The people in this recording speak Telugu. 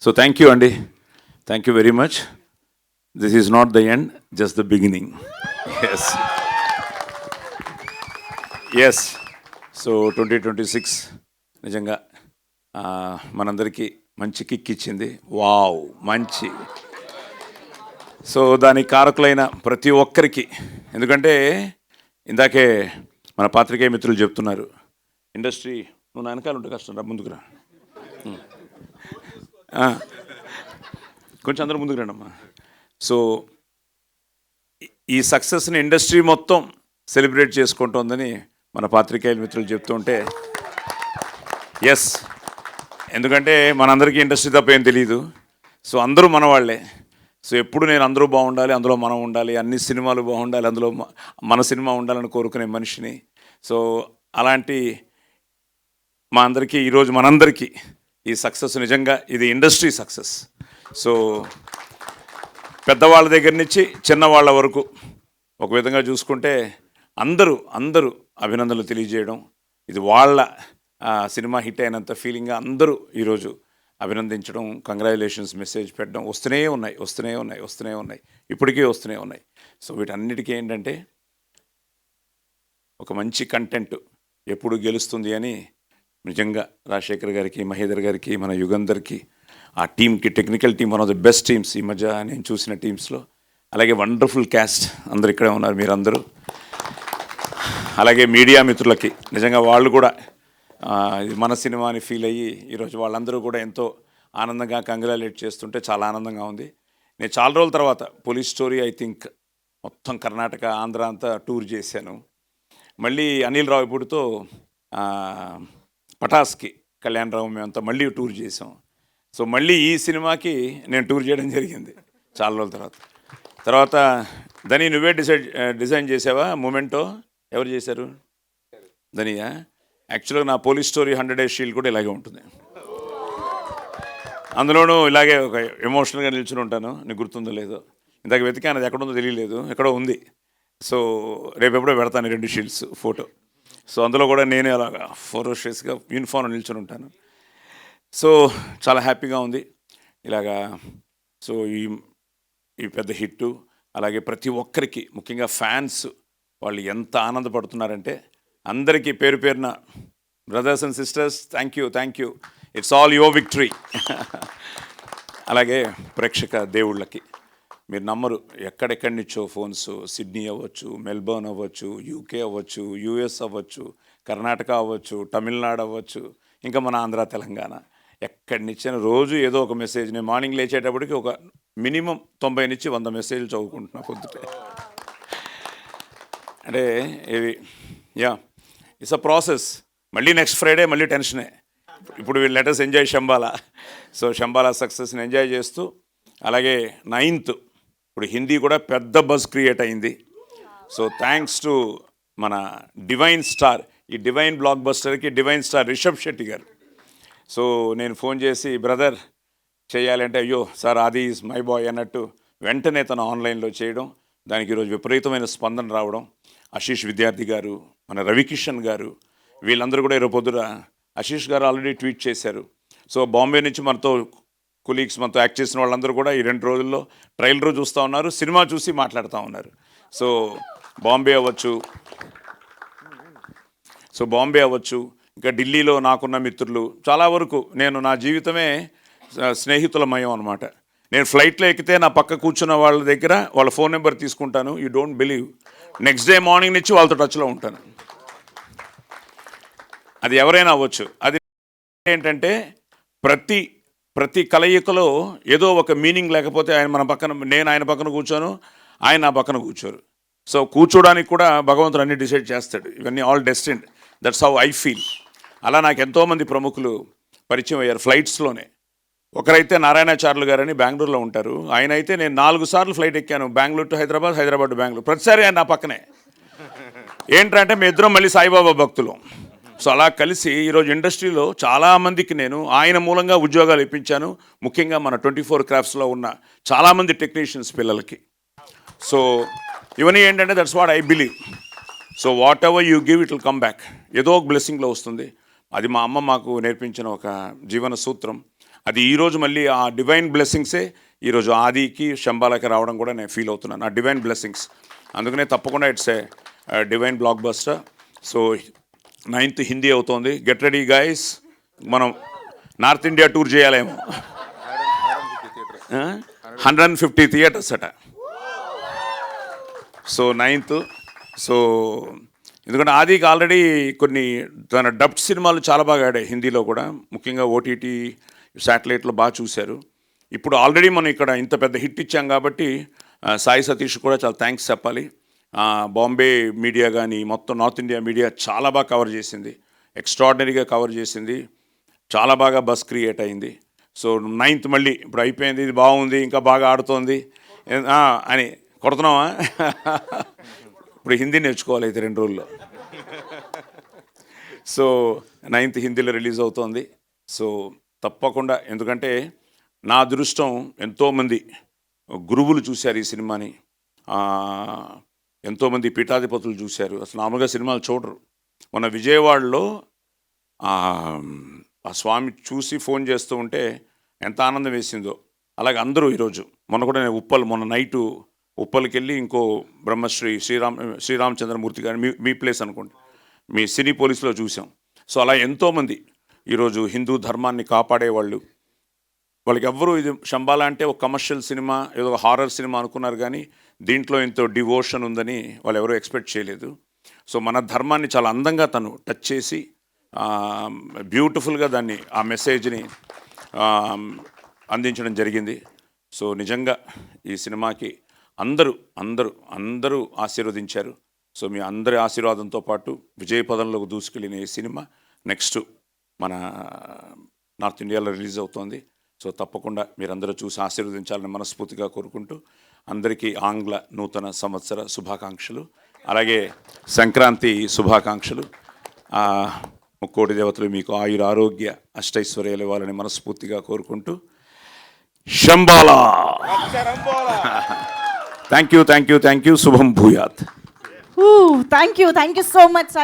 సో థ్యాంక్ యూ అండి, thank you very much. This is not the end, just the beginning. Yes yes. So 2026 నిజంగా మనందరికీ మంచి కిక్ ఇచ్చింది. వావ్, మంచి. సో దానికి కారకులైన ప్రతి ఒక్కరికి, ఎందుకంటే ఇందాకే మన పాత్రికేయ మిత్రులు చెప్తున్నారు, ఇండస్ట్రీ నువ్వు నా వెనకాల ఉంటే కష్టం, రా ముందుకు రా, కొంచెం అందరూ ముందుకు రండి అమ్మా. సో ఈ సక్సెస్ని ఇండస్ట్రీ మొత్తం సెలబ్రేట్ చేసుకుంటోందని మన పాత్రికేయుల మిత్రులు చెప్తుంటే ఎస్, ఎందుకంటే మనందరికీ ఇండస్ట్రీ తప్ప ఏం తెలియదు. సో అందరూ మన వాళ్ళే. సో ఎప్పుడు నేను అందరూ బాగుండాలి, అందులో మనం ఉండాలి, అన్ని సినిమాలు బాగుండాలి, అందులో మన సినిమా ఉండాలని కోరుకునే మనిషిని. సో అలాంటి మా అందరికీ ఈరోజు మనందరికీ ఈ సక్సెస్ నిజంగా ఇది ఇండస్ట్రీ సక్సెస్. సో పెద్దవాళ్ళ దగ్గర నుంచి చిన్నవాళ్ళ వరకు ఒక విధంగా చూసుకుంటే అందరూ అభినందనలు తెలియజేయడం, ఇది వాళ్ళ సినిమా హిట్ అయినంత ఫీలింగ్గా అందరూ ఈరోజు అభినందించడం, కంగ్రాచులేషన్స్ మెసేజ్ పెట్టడం వస్తూనే ఉన్నాయి, ఇప్పటికీ వస్తూనే ఉన్నాయి. సో వీటన్నిటికీ ఏంటంటే ఒక మంచి కంటెంట్ ఎప్పుడు గెలుస్తుంది అని నిజంగా రాజశేఖర్ గారికి, మహేందర్ గారికి, మన యుగంధర్కి, ఆ టీంకి, technical team one of the best teams ఈ మధ్య నేను చూసిన టీమ్స్లో. అలాగే వండర్ఫుల్ క్యాస్ట్ అందరు ఇక్కడే ఉన్నారు మీరందరూ. అలాగే మీడియా మిత్రులకి నిజంగా వాళ్ళు కూడా ఇది మన సినిమా అని ఫీల్ అయ్యి ఈరోజు వాళ్ళందరూ కూడా ఎంతో ఆనందంగా కంగ్రాచులేట్ చేస్తుంటే చాలా ఆనందంగా ఉంది. నేను చాలా రోజుల తర్వాత పోలీస్ స్టోరీ ఐ థింక్ మొత్తం కర్ణాటక, ఆంధ్ర అంతా టూర్ చేశాను. మళ్ళీ అనిల్ రావిపూడితో పటాస్కి కళ్యాణరావు మేమంతా మళ్ళీ టూర్ చేసాం. సో మళ్ళీ ఈ సినిమాకి నేను టూర్ చేయడం జరిగింది చాలా రోజుల తర్వాత. దని నువ్వే డిజైన్ చేసావా మూమెంటో? ఎవరు చేశారు? దనియా? యాక్చువల్గా నా పోలీస్ స్టోరీ 100 Days షీల్డ్ కూడా ఇలాగే ఉంటుంది. అందులోనూ ఇలాగే ఒక ఎమోషనల్గా నిల్చుని ఉంటాను. నీకు గుర్తుందో లేదో, ఇందాక వెతికాను, అది ఎక్కడుందో తెలియలేదు, ఎక్కడో ఉంది. సో రేపు ఎప్పుడో పెడతాను 2 షీల్డ్స్ ఫోటో. సో అందులో కూడా నేనే అలాగా ఫోరోషియస్గా యూనిఫామ్ నిల్చుని ఉంటాను. సో చాలా హ్యాపీగా ఉంది ఇలాగా. సో ఈ పెద్ద హిట్టు, అలాగే ప్రతి ఒక్కరికి ముఖ్యంగా ఫ్యాన్స్ వాళ్ళు ఎంత ఆనందపడుతున్నారంటే అందరికీ పేరు పేరున brothers and sisters thank you. It's all your victory. అలాగే ప్రేక్షక దేవుళ్ళకి మీరు నమ్మరు, ఎక్కడెక్కడి నుంచో ఫోన్స్, సిడ్నీ అవ్వచ్చు, మెల్బోర్న్ అవ్వచ్చు, యూకే అవ్వచ్చు, యూఎస్ అవ్వచ్చు, కర్ణాటక అవ్వచ్చు, తమిళనాడు అవ్వచ్చు, ఇంకా మన ఆంధ్ర, తెలంగాణ, ఎక్కడి నుంచైనా రోజు ఏదో ఒక మెసేజ్. నేను మార్నింగ్ లేచేటప్పటికి ఒక మినిమం 90 నుంచి 100 మెసేజ్లు చదువుకుంటున్నా పొద్దుటే. అంటే ఇవి ఇట్స్ అ ప్రాసెస్. మళ్ళీ నెక్స్ట్ ఫ్రైడే మళ్ళీ టెన్షనే. ఇప్పుడు వీళ్ళు letters enjoy Shambhala. So Shambhala సక్సెస్ని ఎంజాయ్ చేస్తూ, అలాగే 9th ఇప్పుడు హిందీ కూడా పెద్ద బజ్ క్రియేట్ అయింది. సో థ్యాంక్స్ టు మన డివైన్ స్టార్, ఈ డివైన్ బ్లాక్ బస్టర్కి divine star Rishab Shetty garu. So నేను ఫోన్ చేసి బ్రదర్ చేయాలంటే, అయ్యో సార్ ఆది ఈజ్ మై బాయ్ అన్నట్టు వెంటనే తను ఆన్లైన్లో చేయడం, దానికి ఈరోజు విపరీతమైన స్పందన రావడం. ఆశీష్ విద్యార్థి గారు, మన రవికిషన్ గారు, వీళ్ళందరూ కూడా ఈరోజు పొద్దున ఆశీష్ గారు ఆల్రెడీ ట్వీట్ చేశారు. సో బాంబే నుంచి మనతో కొలీగ్స్, మనతో యాక్ట్ చేసిన వాళ్ళందరూ కూడా ఈ 2 రోజుల్లో ట్రైలర్ చూస్తూ ఉన్నారు, సినిమా చూసి మాట్లాడుతూ ఉన్నారు. సో బాంబే అవ్వచ్చు, ఇంకా ఢిల్లీలో నాకున్న మిత్రులు చాలా వరకు, నేను నా జీవితమే స్నేహితులమయం అనమాట. నేను ఫ్లైట్లో ఎక్కితే నా పక్క కూర్చున్న వాళ్ళ దగ్గర వాళ్ళ ఫోన్ నెంబర్ తీసుకుంటాను. You don't believe, next day morning నుంచి వాళ్ళతో టచ్లో ఉంటాను. అది ఎవరైనా అవ్వచ్చు. అది ఏంటంటే ప్రతి కలయికలో ఏదో ఒక మీనింగ్ లేకపోతే నేను ఆయన పక్కన కూర్చోను, ఆయన నా పక్కన కూర్చోరు. సో కూర్చోడానికి కూడా భగవంతుడు అన్ని డిసైడ్ చేస్తాడు. ఇవన్నీ all destined. That's how I feel. అలా నాకు ఎంతోమంది ప్రముఖులు పరిచయం అయ్యారు ఫ్లైట్స్లోనే. ఒకరైతే నారాయణాచార్యులు గారని బెంగళూరులో ఉంటారు. ఆయన అయితే నేను 4 సార్లు ఫ్లైట్ ఎక్కాను, బెంగళూరు టు హైదరాబాద్, హైదరాబాద్ టు బెంగళూరు. ప్రతిసారి ఆయన నా పక్కనే. ఏంటంటే మీ ఇద్దరం మళ్ళీ సాయిబాబా భక్తులు. సో అలా కలిసి ఈరోజు ఇండస్ట్రీలో చాలామందికి నేను ఆయన మూలంగా ఉద్యోగాలు ఇప్పించాను. ముఖ్యంగా మన 24 క్రాఫ్ట్స్లో ఉన్న చాలామంది టెక్నీషియన్స్ పిల్లలకి. సో ఇవన్నీ ఏంటంటే that's what I believe. So what ever you give it will come back. ఏదో ఒక బ్లెస్సింగ్లో వస్తుంది. అది మా అమ్మ మాకు నేర్పించిన ఒక జీవన సూత్రం. అది ఈరోజు మళ్ళీ ఆ డివైన్ బ్లెస్సింగ్సే ఈరోజు ఆదికి శంబాలకి రావడం కూడా నేను ఫీల్ అవుతున్నాను, ఆ డివైన్ బ్లెస్సింగ్స్. అందుకనే తప్పకుండా it's a divine block buster. So 9th Hindi అవుతోంది. గెట్ రెడీ గైస్, మనం నార్త్ ఇండియా టూర్ చేయాలేమో. 150 థియేటర్స్ అట. So 9th. సో ఎందుకంటే ఆదికి ఆల్రెడీ కొన్ని తన డబ్డ్ సినిమాలు చాలా బాగా ఆడాయి హిందీలో కూడా, ముఖ్యంగా ఓటీటీ శాటిలైట్లో బాగా చూశారు. ఇప్పుడు ఆల్రెడీ మనం ఇక్కడ ఇంత పెద్ద హిట్ ఇచ్చాం కాబట్టి సాయి సతీష్ కూడా చాలా థ్యాంక్స్ చెప్పాలి. బాంబే మీడియా కానీ మొత్తం నార్త్ ఇండియా మీడియా చాలా బాగా కవర్ చేసింది, ఎక్స్ట్రాడినరీగా కవర్ చేసింది, చాలా బాగా బస్ క్రియేట్ అయింది. సో 9th మళ్ళీ ఇప్పుడు అయిపోయింది, ఇది బాగుంది, ఇంకా బాగా ఆడుతోంది అని కొడుతున్నావా? ఇప్పుడు హిందీ నేర్చుకోవాలి అయితే 2 రోజుల్లో. సో 9th హిందీలో రిలీజ్ అవుతోంది. సో తప్పకుండా, ఎందుకంటే నా అదృష్టం ఎంతోమంది గురువులు చూశారు ఈ సినిమాని, ఎంతోమంది పీఠాధిపతులు చూశారు. అసలు మామూలుగా సినిమాలు చూడరు. మన విజయవాడలో ఆ స్వామి చూసి ఫోన్ చేస్తూ ఉంటే ఎంత ఆనందం వేసిందో, అలాగే అందరూ ఈరోజు మొన్న కూడా నేను మొన్న నైటు ఉప్పల్కి వెళ్ళి ఇంకో బ్రహ్మశ్రీ శ్రీరామచంద్రమూర్తి గారు మీ ప్లేస్ అనుకోండి, మీ సినీ పోలీసులో చూసాం. సో అలా ఎంతోమంది ఈరోజు హిందూ ధర్మాన్ని కాపాడేవాళ్ళు, వాళ్ళకి ఎవ్వరూ ఇది శంబాలా అంటే ఒక కమర్షియల్ సినిమా, ఏదో ఒక హారర్ సినిమా అనుకున్నారు, కానీ దీంట్లో ఎంతో డివోషన్ ఉందని వాళ్ళు ఎవరూ ఎక్స్పెక్ట్ చేయలేదు. సో మన ధర్మాన్ని చాలా అందంగా తను టచ్ చేసి బ్యూటిఫుల్గా దాన్ని, ఆ మెసేజ్ని అందించడం జరిగింది. సో నిజంగా ఈ సినిమాకి అందరూ ఆశీర్వదించారు. సో మీ అందరి ఆశీర్వాదంతో పాటు విజయపదంలోకి దూసుకెళ్ళిన ఈ సినిమా నెక్స్ట్ మన నార్త్ ఇండియాలో రిలీజ్ అవుతోంది. సో తప్పకుండా మీరందరూ చూసి ఆశీర్వదించాలని మనస్ఫూర్తిగా కోరుకుంటూ అందరికీ ఆంగ్ల నూతన సంవత్సర శుభాకాంక్షలు, అలాగే సంక్రాంతి శుభాకాంక్షలు. ముక్కోటి దేవతలు మీకు ఆయుర ఆరోగ్య అష్టైశ్వర్యాలు ఇవ్వాలని మనస్ఫూర్తిగా కోరుకుంటూ శంబాలా. Thank you. శుభం భూయాత్. Thank you so much.